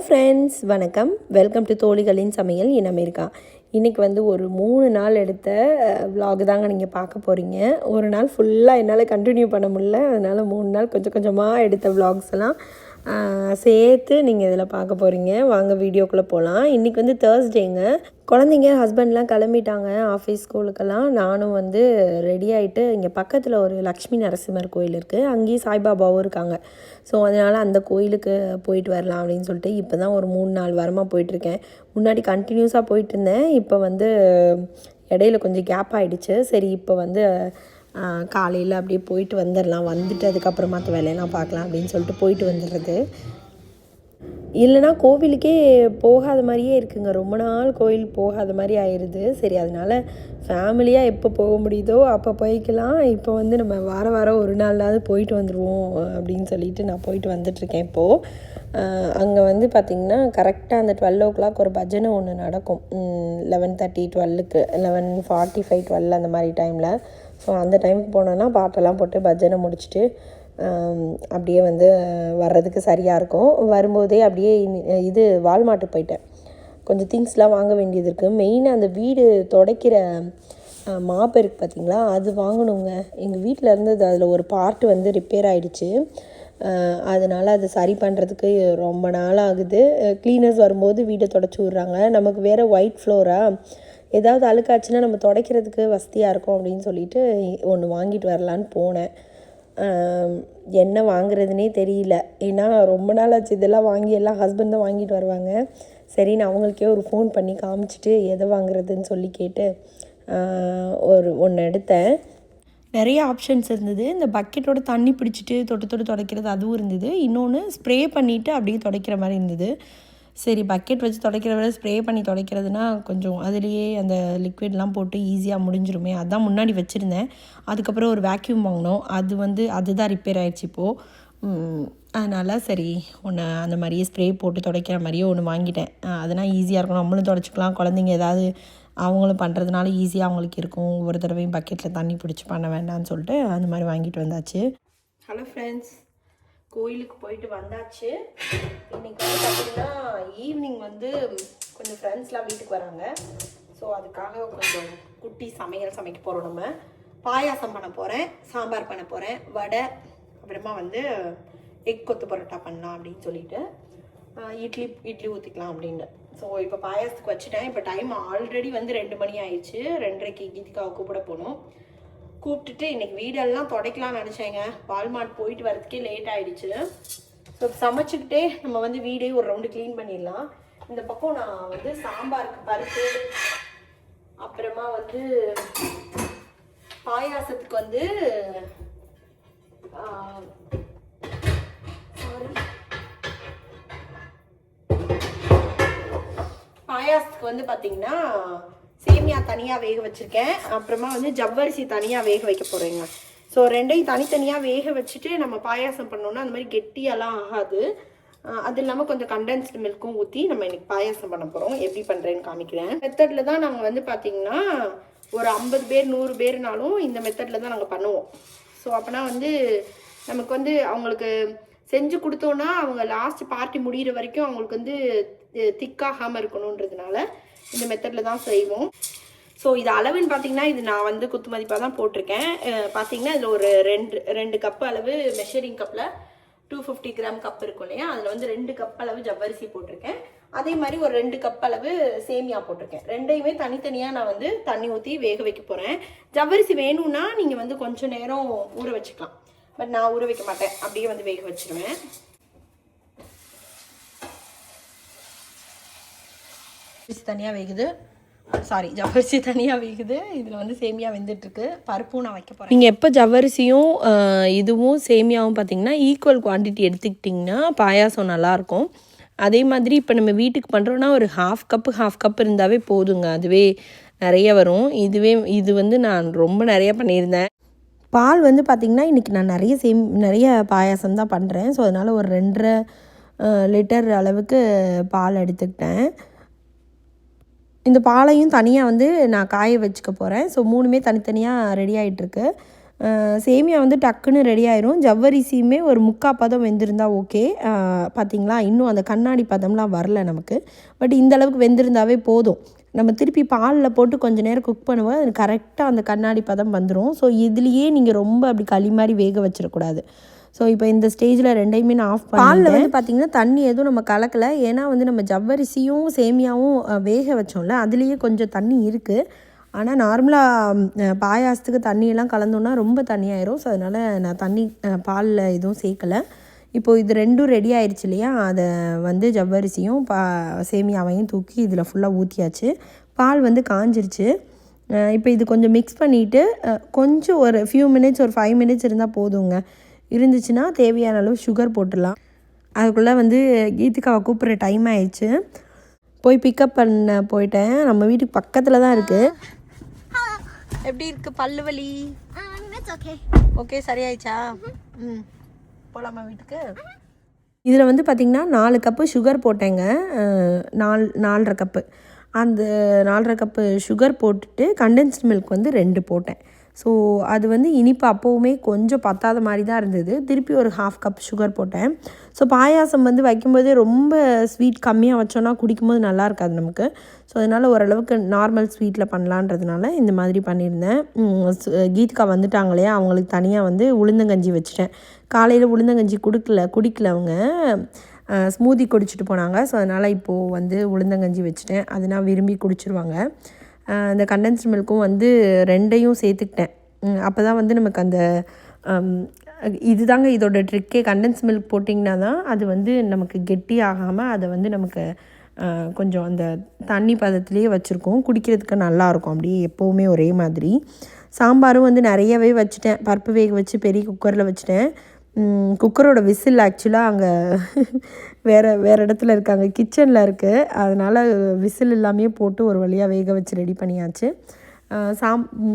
Friends, வணக்கம். Welcome to தோழிகளின் சமையல் in America. இன்றைக்கி வந்து ஒரு 3 நாள் எடுத்த விலாக் தாங்க நீங்கள் பார்க்க போகிறீங்க. ஒரு நாள் ஃபுல்லாக என்னால் கண்டினியூ பண்ண முடியல. அதனால் 3 நாள் கொஞ்சம் கொஞ்சமாக எடுத்த விலாக்ஸ் எல்லாம் சேர்த்து நீங்கள் இதில் பார்க்க போகிறீங்க. வாங்க வீடியோக்குள்ளே போகலாம். இன்றைக்கி வந்து தேர்ஸ்டேங்க. குழந்தைங்க ஹஸ்பண்ட்லாம் கிளம்பிட்டாங்க ஆஃபீஸ் ஸ்கூலுக்கெல்லாம். நானும் வந்து ரெடி ஆகிட்டு இங்கே பக்கத்தில் ஒரு லக்ஷ்மி நரசிம்மர் கோயில் இருக்குது, அங்கேயும் சாய்பாபாவும் இருக்காங்க. ஸோ அதனால் அந்த கோயிலுக்கு போயிட்டு வரலாம் அப்படின்னு சொல்லிட்டு இப்போ தான் ஒரு 3-4 வாரமாக போயிட்டுருக்கேன். முன்னாடி கண்டினியூஸாக போயிட்டுருந்தேன். இப்போ வந்து இடையில கொஞ்சம் கேப் ஆகிடுச்சு. சரி, இப்போ வந்து காலையில் அப்படியே போயிட்டு வந்துடலாம், வந்துட்டு அதுக்கப்புறம் மற்ற வேலையெல்லாம் பார்க்கலாம் அப்படின்னு சொல்லிட்டு போயிட்டு வந்துடுறது. இல்லைனா கோவிலுக்கே போகாத மாதிரியே இருக்குங்க. ரொம்ப நாள் கோயில் போகாத மாதிரி ஆயிடுது. சரி, அதனால் ஃபேமிலியாக எப்போ போக முடியுதோ அப்போ போய்க்கலாம். இப்போ வந்து நம்ம வாரம் ஒரு நாளாவது போயிட்டு வந்துடுவோம் அப்படின்னு சொல்லிட்டு நான் போயிட்டு வந்துட்டுருக்கேன். இப்போது அங்கே வந்து பார்த்திங்கன்னா கரெக்டாக அந்த 12 o'clock ஒரு பஜனை ஒன்று நடக்கும். 11:30 12க்கு 11:45 12 அந்த மாதிரி டைமில். ஸோ அந்த டைமுக்கு போனோன்னா பாட்டெல்லாம் போட்டு பஜனை முடிச்சுட்டு அப்படியே வந்து வர்றதுக்கு சரியாக இருக்கும். வரும்போதே அப்படியே இது வால்மார்ட்டுக்கு போயிட்டேன். கொஞ்சம் திங்ஸ்லாம் வாங்க வேண்டியது இருக்குது. மெயினாக அந்த வீடு துடைக்கிற மாப் இருக்குது பார்த்திங்களா, அது வாங்கணுங்க. எங்கள் வீட்டில் இருந்தது அதில் ஒரு பார்ட்டு வந்து ரிப்பேர் ஆகிடுச்சு. அதனால் அது சரி பண்ணுறதுக்கு ரொம்ப நாள் ஆகுது. க்ளீனர்ஸ் வரும்போது வீடை துடைச்சி விட்றாங்க. நமக்கு வேறு ஒயிட் ஃப்ளோராக ஏதாவது அழுக்காச்சுன்னா நம்ம துடைக்கிறதுக்கு வசதியாக இருக்கும் அப்படின்னு சொல்லிட்டு ஒன்று வாங்கிட்டு வரலான்னு போனேன். என்ன வாங்குறதுனே தெரியல. ஏன்னா ரொம்ப நாள் ஆச்சு இதெல்லாம் வாங்கி. எல்லாம் ஹஸ்பண்ட் தான் வாங்கிட்டு வருவாங்க. சரி, நான் அவங்களுக்கே ஒரு ஃபோன் பண்ணி காமிச்சிட்டு எதை வாங்குறதுன்னு சொல்லி கேட்டு ஒன்று எடுத்தேன். நிறைய ஆப்ஷன்ஸ் இருந்தது. இந்த பக்கெட்டோட தண்ணி பிடிச்சிட்டு தொட்டு துடைக்கிறது அதுவும் இருந்தது. இன்னொன்று ஸ்ப்ரே பண்ணிவிட்டு அப்படியே துடைக்கிற மாதிரி இருந்தது. சரி, பக்கெட் வச்சு துடைக்கிறத விட ஸ்ப்ரே பண்ணி துடைக்கிறதுனா கொஞ்சம் அதுலேயே அந்த லிக்விட்லாம் போட்டு ஈஸியாக முடிஞ்சிருமே, அதுதான் முன்னாடி வச்சுருந்தேன். அதுக்கப்புறம் ஒரு வேக்யூம் வாங்கினோம். அதுதான் ரிப்பேர் ஆகிடுச்சு இப்போது. அதனால் சரி, ஒன்று அந்த மாதிரியே ஸ்ப்ரே போட்டு துடைக்கிற மாதிரியே ஒன்று வாங்கிட்டேன். அதனால் ஈஸியாக இருக்கும், நம்மளும் துடைச்சிக்கலாம். குழந்தைங்க ஏதாவது அவங்களும் பண்ணுறதுனால ஈஸியாக அவங்களுக்கு இருக்கும். ஒரு தடவையும் பக்கெட்டில் தண்ணி பிடிச்சி பண்ண வேண்டாம்னு சொல்லிட்டு அந்த மாதிரி வாங்கிட்டு வந்தாச்சு. ஹலோ ஃப்ரெண்ட்ஸ், கோயிலுக்கு போயிட்டு வந்தாச்சு. இன்றைக்கி வந்து பார்த்திங்கன்னா ஈவினிங் வந்து கொஞ்சம் ஃப்ரெண்ட்ஸ்லாம் வீட்டுக்கு வராங்க. ஸோ அதுக்காக கொஞ்சம் குட்டி சமைக்க போகிறோம். நம்ம பாயாசம் பண்ண போகிறேன், சாம்பார் பண்ண போகிறேன், வடை, அப்புறமா வந்து எக் கொத்து பரோட்டா பண்ணலாம் அப்படின்னு சொல்லிட்டு இட்லி ஊற்றிக்கலாம் அப்படின்னு. ஸோ இப்போ பாயாசத்துக்கு வச்சுட்டேன். இப்போ டைம் ஆல்ரெடி வந்து 2 மணி ஆயிடுச்சு. 2:30க்கு கீதிக்காவை கூப்பிட போகணும். கூப்பிட்டுட்டு இன்றைக்கி வீடெல்லாம் துடைக்கலாம்னு நினச்சேங்க. வால்மார்ட் போயிட்டு வரதுக்கே லேட் ஆகிடுச்சு. ஸோ சமைச்சிக்கிட்டே நம்ம வந்து வீடே ஒரு ரவுண்டு க்ளீன் பண்ணிடலாம். இந்த பக்கம் நான் வந்து சாம்பாருக்கு பருப்பு, அப்புறமா வந்து பாயாசத்துக்கு வந்து பார்த்தீங்கன்னா சேமியா தனியாக வேக வச்சுருக்கேன். அப்புறமா வந்து ஜவ்வரிசி தனியாக வேக வைக்க போகிறேங்க. ஸோ ரெண்டையும் தனித்தனியாக வேக வச்சுட்டு நம்ம பாயாசம் பண்ணோன்னா அந்த மாதிரி கெட்டியெல்லாம் ஆகாது. அது இல்லாமல் கொஞ்சம் கண்டென்ஸ்டு மில்க்கும் ஊற்றி நம்ம இன்றைக்கி பாயாசம் பண்ண போகிறோம். எப்படி பண்ணுறேன்னு காமிக்கிறேன். மெத்தடில் தான் நாங்கள் வந்து பார்த்திங்கன்னா ஒரு 50 பேர் 100 பேர்னாலும் இந்த மெத்தடில் தான் நாங்கள் பண்ணுவோம். ஸோ அப்போனா வந்து நமக்கு வந்து அவங்களுக்கு செஞ்சு கொடுத்தோன்னா அவங்க லாஸ்ட் பார்ட்டி முடிகிற வரைக்கும் அவங்களுக்கு வந்து திக்காகாமல் இருக்கணுன்றதுனால இந்த மெத்தடில் தான் செய்வோம். ஸோ இது அளவுன்னு பார்த்தீங்கன்னா இது நான் வந்து குத்து மதிப்பாக தான் போட்டிருக்கேன். பார்த்தீங்கன்னா இதில் ஒரு 2 கப் அளவு மெஷரிங் கப்பில் 250 கிராம் கப் இருக்கும் இல்லையா, அதில் வந்து 2 கப் அளவு ஜவ்வரிசி போட்டிருக்கேன். அதே மாதிரி ஒரு 2 கப் அளவு சேமியா போட்டிருக்கேன். ரெண்டையுமே தனித்தனியாக நான் வந்து தண்ணி ஊற்றி வேக வைக்க போகிறேன். ஜவ்வரிசி வேணும்னா நீங்கள் வந்து கொஞ்சம் நேரம் ஊற வச்சுக்கலாம். பட் நான் ஊற வைக்க மாட்டேன், அப்படியே வந்து வேக வச்சுருவேன். தனியாக வேகுது, ஜவ்வரிசி தனியாக வேகுது. இதில் வந்து சேமியா வெந்துட்டுருக்கு. பருப்பும் நான் வைக்க போகிறேன். நீங்கள் எப்போ ஜவ்வரிசியும் இதுவும் சேமியாவும் பார்த்தீங்கன்னா ஈக்குவல் குவான்டிட்டி எடுத்துக்கிட்டிங்கன்னா பாயாசம் நல்லாயிருக்கும். அதே மாதிரி இப்போ நம்ம வீட்டுக்கு பண்ணுறோன்னா ஒரு ஹாஃப் கப் இருந்தாவே போதுங்க, அதுவே நிறைய வரும். இது வந்து நான் ரொம்ப நிறைய பண்ணியிருந்தேன். பால் வந்து பார்த்திங்கன்னா இன்றைக்கி நான் நிறைய பாயாசம் தான் பண்ணுறேன். ஸோ அதனால் ஒரு 2.5 லிட்டர் அளவுக்கு பால் எடுத்துக்கிட்டேன். இந்த பாலையும் தனியாக வந்து நான் காய வச்சுக்க போகிறேன். ஸோ 3மே தனித்தனியாக ரெடி ஆகிட்டுருக்கு. சேமியா வந்து டக்குன்னு ரெடி ஆயிரும். ஜவ்வரிசியுமே ஒரு 3/4 பதம் வெந்திருந்தால் ஓகே. பார்த்திங்களா, இன்னும் அந்த கண்ணாடி பதம்லாம் வரல நமக்கு. பட் இந்த அளவுக்கு வெந்திருந்தாவே போதும். நம்ம திருப்பி பாலில் போட்டு கொஞ்சம் நேரம் குக் பண்ணுவோம், அது கரெக்டாக அந்த கண்ணாடி பதம் வந்துடும். ஸோ இதுலேயே நீங்கள் ரொம்ப அப்படி களி மாதிரி வேக வச்சிடக்கூடாது. ஸோ இப்போ இந்த ஸ்டேஜில் ரெண்டையுமே நான் ஆஃப் பண்ணி, பாலில் வந்து பார்த்திங்கன்னா தண்ணி எதுவும் நம்ம கலக்கலை. ஏன்னா வந்து நம்ம ஜவ்வரிசியும் சேமியாவும் வேக வச்சோம்ல, அதுலேயே கொஞ்சம் தண்ணி இருக்குது. ஆனால் நார்மலாக பாயாசத்துக்கு தண்ணியெல்லாம் கலந்தோன்னா ரொம்ப தண்ணியாயிரும். ஸோ அதனால் நான் தண்ணி பாலில் எதுவும் சேர்க்கலை. இப்போது இது ரெண்டும் ரெடி ஆயிடுச்சு இல்லையா, அதை வந்து ஜவ்வரிசியும் சேமியாவையும் தூக்கி இதில் ஃபுல்லாக ஊற்றியாச்சு. பால் வந்து காஞ்சிருச்சு. இப்போ இது கொஞ்சம் மிக்ஸ் பண்ணிவிட்டு கொஞ்சம் ஒரு ஃபியூ மினிட்ஸ், ஒரு 5 மினிட்ஸ் இருந்தால் போதுங்க. இருந்துச்சுன்னா தேவையான அளவு சுகர் போட்டுடலாம். அதுக்குள்ளே வந்து கீதிகாவை கூப்பிட்ற டைம் ஆயிடுச்சு. போய் பிக்கப் பண்ண போயிட்டேன். நம்ம வீட்டுக்கு பக்கத்தில் தான் இருக்குது. எப்படி இருக்குது பல்லு வலி? ஓகே, சரியாயிடுச்சா? போகலாமா வீட்டுக்கு? இதில் வந்து பார்த்திங்கன்னா 4 கப்பு சுகர் போட்டேங்க. 4.5 கப்பு. அந்த 4.5 கப்பு சுகர் போட்டுட்டு கண்டென்ஸ்டு மில்க் வந்து 2 போட்டேன். ஸோ அது வந்து இனிப்பு அப்போவுமே கொஞ்சம் பத்தாத மாதிரி தான் இருந்தது. திருப்பி ஒரு 1/2 கப் சுகர் போட்டேன். ஸோ பாயாசம் வந்து வைக்கும்போதே ரொம்ப ஸ்வீட் கம்மியாக வச்சோன்னா குடிக்கும்போது நல்லா இருக்காது நமக்கு. ஸோ அதனால் ஓரளவுக்கு நார்மல் ஸ்வீட்டில் பண்ணலான்றதுனால இந்த மாதிரி பண்ணியிருந்தேன். கீதிகா வந்துட்டாங்க இல்லையா, அவங்களுக்கு தனியாக வந்து உளுந்தங்கஞ்சி வச்சுட்டேன். காலையில் உளுந்தங்கஞ்சி குடிக்கல அவங்க, ஸ்மூதி குடிச்சிட்டு போனாங்க. ஸோ அதனால் இப்போது வந்து உளுந்தங்கஞ்சி வச்சுட்டேன். அது நான் விரும்பி குடிச்சிருவாங்க. இந்த கண்டென்ஸ்டு மில்க்கும் வந்து 2ஐயும் சேர்த்துக்கிட்டேன். அப்போ தான் வந்து நமக்கு அந்த இதுதாங்க இதோட ட்ரிக்கே. கண்டென்ஸ் மில்க் போட்டிங்கன்னா தான் அது வந்து நமக்கு கெட்டி ஆகாமல் அதை வந்து நமக்கு கொஞ்சம் அந்த தண்ணி பதத்துலேயே வச்சுருக்கோம். குடிக்கிறதுக்கு நல்லாயிருக்கும் அப்படியே எப்போவுமே ஒரே மாதிரி. சாம்பாரும் வந்து நிறையவே வச்சுட்டேன். பருப்பு வேக வச்சு பெரிய குக்கரில் வச்சுட்டேன். குக்கரோட விசில் ஆக்சுவலாக அங்கே வேறு இடத்துல இருக்காங்க, கிச்சனில் இருக்குது. அதனால் விசில் எல்லாமே போட்டு ஒரு வழியாக வேக வச்சு ரெடி பண்ணியாச்சு.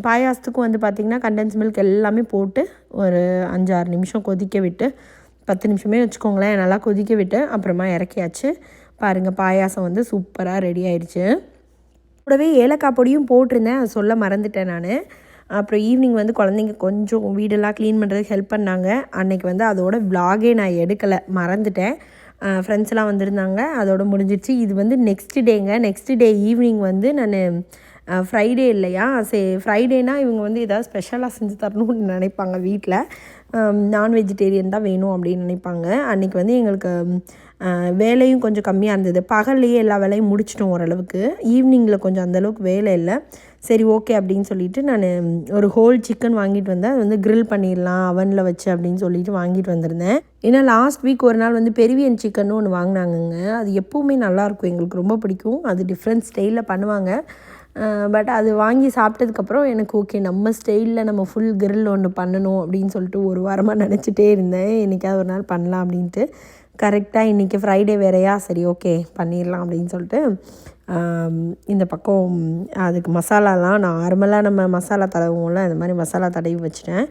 பாயாசத்துக்கும் வந்து பார்த்திங்கன்னா கண்டென்ஸ் மில்க் எல்லாமே போட்டு ஒரு 5-6 நிமிஷம் கொதிக்க விட்டு, 10 நிமிஷமே வச்சுக்கோங்களேன், நல்லா கொதிக்க விட்டு அப்புறமா இறக்கியாச்சு. பாருங்கள், பாயாசம் வந்து சூப்பராக ரெடி ஆயிடுச்சு. கூடவே ஏலக்காய் பொடியும் போட்டிருந்தேன், அதை சொல்ல மறந்துட்டேன் நான். அப்புறம் ஈவினிங் வந்து குழந்தைங்க கொஞ்சம் வீடெல்லாம் க்ளீன் பண்ணுறதுக்கு ஹெல்ப் பண்ணாங்க. அன்றைக்கி வந்து அதோட விலாகே நான் எடுக்கலை, மறந்துட்டேன். ஃப்ரெண்ட்ஸ்லாம் வந்திருந்தாங்க, அதோட முடிஞ்சிடுச்சு. இது வந்து நெக்ஸ்ட் டேங்க. நெக்ஸ்ட் டே ஈவினிங் வந்து நான் ஃப்ரைடே இல்லையா, ஃப்ரைடேனா இவங்க வந்து ஏதாவது ஸ்பெஷலாக செஞ்சு தரணும்னு நினைப்பாங்க. வீட்டில் நான் வெஜிடேரியன் தான் வேணும் அப்படின்னு நினைப்பாங்க. அன்றைக்கி வந்து எங்களுக்கு வேலையும் கொஞ்சம் கம்மியாக இருந்தது. பகல்லையே எல்லா வேலையும் முடிச்சிட்டோம் ஓரளவுக்கு. ஈவினிங்கில் கொஞ்சம் அந்தளவுக்கு வேலை இல்லை. சரி ஓகே அப்படின்னு சொல்லிவிட்டு நான் ஒரு ஹோல் சிக்கன் வாங்கிட்டு வந்தேன். அது வந்து க்ரில் பண்ணிடலாம் அவனில் வச்சு அப்படின்னு சொல்லிட்டு வாங்கிட்டு வந்திருந்தேன். ஏன்னா லாஸ்ட் வீக் ஒரு நாள் வந்து பெருவியன் சிக்கன்னு ஒன்று வாங்கினாங்கங்க. அது எப்போவுமே நல்லாயிருக்கும், எங்களுக்கு ரொம்ப பிடிக்கும். அது டிஃப்ரெண்ட் ஸ்டைலில் பண்ணுவாங்க. பட் அது வாங்கி சாப்பிட்டதுக்கப்புறம் எனக்கு ஓகே, நம்ம ஸ்டைலில் நம்ம ஃபுல் கிரில் ஒன்று பண்ணணும் அப்படின்னு சொல்லிட்டு ஒரு வாரமாக நினச்சிட்டே இருந்தேன். என்றைக்காவது ஒரு நாள் பண்ணலாம் அப்படின்ட்டு. கரெக்டாக இன்றைக்கி ஃப்ரைடே வேறையா, சரி ஓகே பண்ணிடலாம் அப்படின்னு சொல்லிட்டு இந்த பக்கம் அதுக்கு மசாலாலாம் நார்மலாக நம்ம மசாலா தடவுவோம்ல, அந்த மாதிரி மசாலா தடவி வச்சுட்டேன்.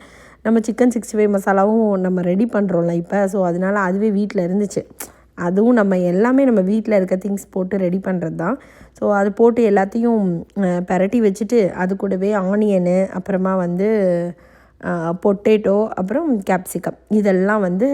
நம்ம சிக்கன் 65 மசாலாவும் நம்ம ரெடி பண்ணுறோம்ல இப்போ. ஸோ அதனால் அதுவே வீட்டில் இருந்துச்சு. அதுவும் நம்ம எல்லாமே நம்ம வீட்டில் இருக்க திங்ஸ் போட்டு ரெடி பண்ணுறது தான். ஸோ அது போட்டு எல்லாத்தையும் பெரட்டி வச்சுட்டு, அது கூடவே ஆனியனு, அப்புறமா வந்து பொட்டேட்டோ, அப்புறம் கேப்சிகம் இதெல்லாம் வந்து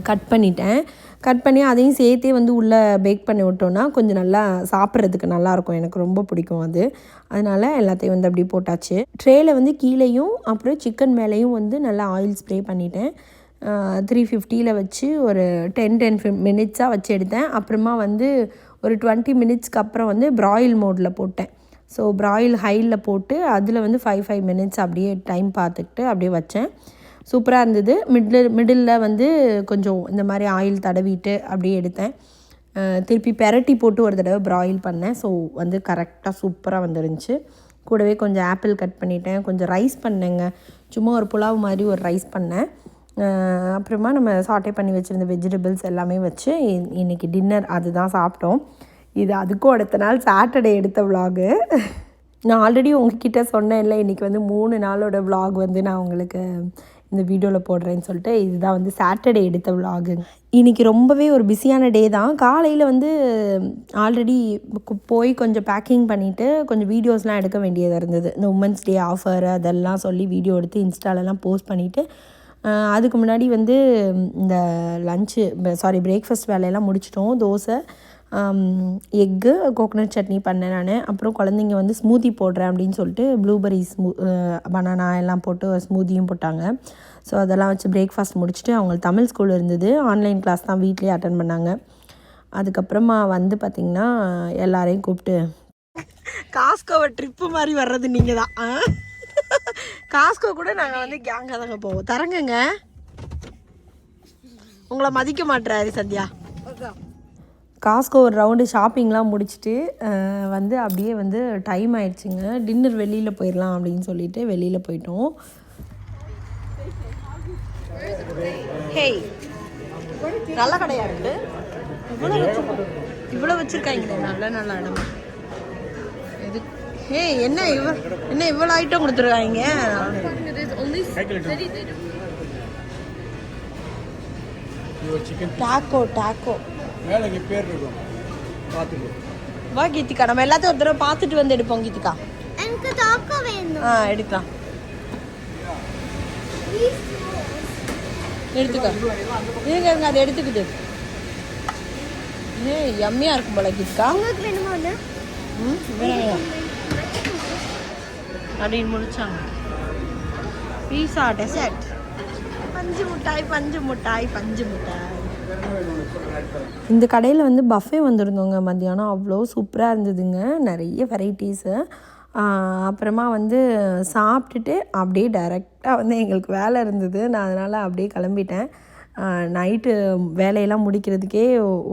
கட் பண்ணிட்டேன். கட் பண்ணி அதையும் சேர்த்தே வந்து உள்ளே பேக் பண்ணி விட்டோன்னா கொஞ்சம் நல்லா சாப்பிட்றதுக்கு நல்லாயிருக்கும். எனக்கு ரொம்ப பிடிக்கும் அது. அதனால் எல்லாத்தையும் வந்து அப்படி போட்டாச்சு. ட்ரேயில் வந்து கீழேயும் அப்புறம் சிக்கன் மேலேயும் வந்து நல்லா ஆயில் ஸ்ப்ரே பண்ணிட்டேன். 350 வச்சு ஒரு 10 மினிட்ஸாக வச்சு எடுத்தேன். அப்புறமா வந்து ஒரு 20 மினிட்ஸ்க்கு அப்புறம் வந்து ப்ராயில் மோடில் போட்டேன். ஸோ ப்ராயில் ஹையில் போட்டு அதில் வந்து 5 மினிட்ஸ் அப்படியே டைம் பார்த்துக்கிட்டு அப்படியே வச்சேன். சூப்பராக இருந்தது. மிடில் வந்து கொஞ்சம் இந்த மாதிரி ஆயில் தடவிட்டு அப்படியே எடுத்தேன். திருப்பி பெரட்டி போட்டு ஒரு தடவை ப்ராயில் பண்ணேன். ஸோ வந்து கரெக்டாக சூப்பராக வந்துருந்துச்சு. கூடவே கொஞ்சம் ஆப்பிள் கட் பண்ணிட்டேன். கொஞ்சம் ரைஸ் பண்ணேங்க. சும்மா ஒரு புலாவ் மாதிரி ஒரு ரைஸ் பண்ணேன். அப்புறமா நம்ம சாட்டே பண்ணி வச்சுருந்த வெஜிடபிள்ஸ் எல்லாமே வச்சு இன்றைக்கி டின்னர் அதுதான் சாப்பிட்டோம். இது அதுக்கும் அடுத்த நாள் சாட்டர்டே எடுத்த விலாகு. நான் ஆல்ரெடி உங்ககிட்ட சொன்னேன்ல, இன்றைக்கி வந்து 3 நாளோட விலாக் வந்து நான் உங்களுக்கு இந்த வீடியோவில் போடுறேன்னு சொல்லிட்டு. இதுதான் வந்து சாட்டர்டே எடுத்த விலாகு. இன்றைக்கி ரொம்பவே ஒரு பிஸியான டே தான். காலையில் வந்து ஆல்ரெடி போய் கொஞ்சம் பேக்கிங் பண்ணிவிட்டு கொஞ்சம் வீடியோஸ்லாம் எடுக்க வேண்டியதாக இருந்தது. இந்த உமன்ஸ் டே ஆஃபர் அதெல்லாம் சொல்லி வீடியோ எடுத்து இன்ஸ்டாலெலாம் போஸ்ட் பண்ணிவிட்டு, அதுக்கு முன்னாடி வந்து இந்த பிரேக்ஃபாஸ்ட் வேலையெல்லாம் முடிச்சிட்டோம். தோசை, எக்கு, கோகோனட் சட்னி பண்ணேன் நான். அப்புறம் குழந்தைங்க வந்து ஸ்மூத்தி போடுறேன் அப்படின்னு சொல்லிட்டு ப்ளூபெர்ரிஸ், பனானா எல்லாம் போட்டு ஸ்மூத்தியும் போட்டாங்க. ஸோ அதெல்லாம் வச்சு பிரேக்ஃபாஸ்ட் முடிச்சுட்டு, அவங்களுக்கு தமிழ் ஸ்கூல் இருந்தது, ஆன்லைன் கிளாஸ் தான் வீட்லேயே அட்டன் பண்ணாங்க. அதுக்கப்புறமா வந்து பார்த்திங்கன்னா எல்லாரையும் கூப்பிட்டு காஸ்கோவை ட்ரிப்பு மாதிரி வர்றது நீங்கள் தான். காஸ்கோ கூட நாங்கள் வந்து கேங்காக தாங்க போவோம். தரங்கங்க, உங்களை மதிக்க மாட்டுறாரு சந்தியா. காஸ்கோ ஒரு ரவுண்டு ஷாப்பிங்லாம் முடிச்சுட்டு வந்து அப்படியே வந்து டைம் ஆயிடுச்சுங்க. டின்னர் வெளியில் போயிடலாம் அப்படின்னு சொல்லிட்டு வெளியில் போயிட்டோம். ஹேய், நல்ல கடையாக இருக்குது. இவ்வளோ வச்சுருக்காங்களே, நல்ல இடம். எது என்ன இவ்வளோ ஐட்டம் கொடுத்துருக்காங்க. டாக்கோ வா கீதிகா, நம்ம எல்லாத்தையும் ஒரு தடவை பார்த்துட்டு வந்து எடுப்போம். கீதிகா, எடுக்கலாம், எடுத்துக்க. இருங்க அதை எடுத்துக்கிட்டு. யம்மியா இருக்கும் போல கீதிகா. அப்படின்னு முடிச்சாங்க. பீஸா, டெசர்ட், பஞ்சு மிட்டாய். இந்த கடையில் வந்து பஃபே வந்திருந்தோங்க மத்தியானம். அவ்வளோ சூப்பராக இருந்ததுங்க, நிறைய வெரைட்டிஸு. அப்புறமா வந்து சாப்பிட்டுட்டு அப்படியே டைரெக்டாக வந்து எங்களுக்கு வேலை இருந்தது. நான் அதனால் அப்படியே கிளம்பிட்டேன். நைட்டு வேலையெல்லாம் முடிக்கிறதுக்கே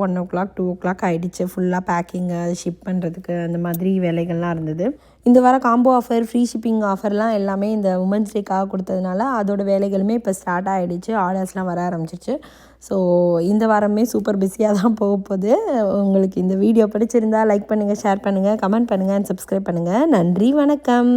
1 o'clock 2 o'clock ஆகிடுச்சு. ஃபுல்லாக பேக்கிங்கு, அது ஷிப் பண்ணுறதுக்கு, அந்த மாதிரி வேலைகள்லாம் இருந்தது. இந்த வாரம் காம்போ ஆஃபர், ஃப்ரீ ஷிப்பிங் ஆஃபர்லாம் எல்லாமே இந்த உமன்ஸ் டேக்காக கொடுத்ததுனால அதோட வேலைகளுமே இப்போ ஸ்டார்ட் ஆகிடுச்சு. ஆர்டர்ஸ்லாம் வர ஆரம்பிச்சிருச்சு. ஸோ இந்த வாரமே சூப்பர் பிஸியாக தான் போக போகுது. உங்களுக்கு இந்த வீடியோ பிடிச்சிருந்தா லைக் பண்ணுங்கள், ஷேர் பண்ணுங்கள், கமெண்ட் பண்ணுங்கள், அண்ட் சப்ஸ்கிரைப் பண்ணுங்கள். நன்றி, வணக்கம்.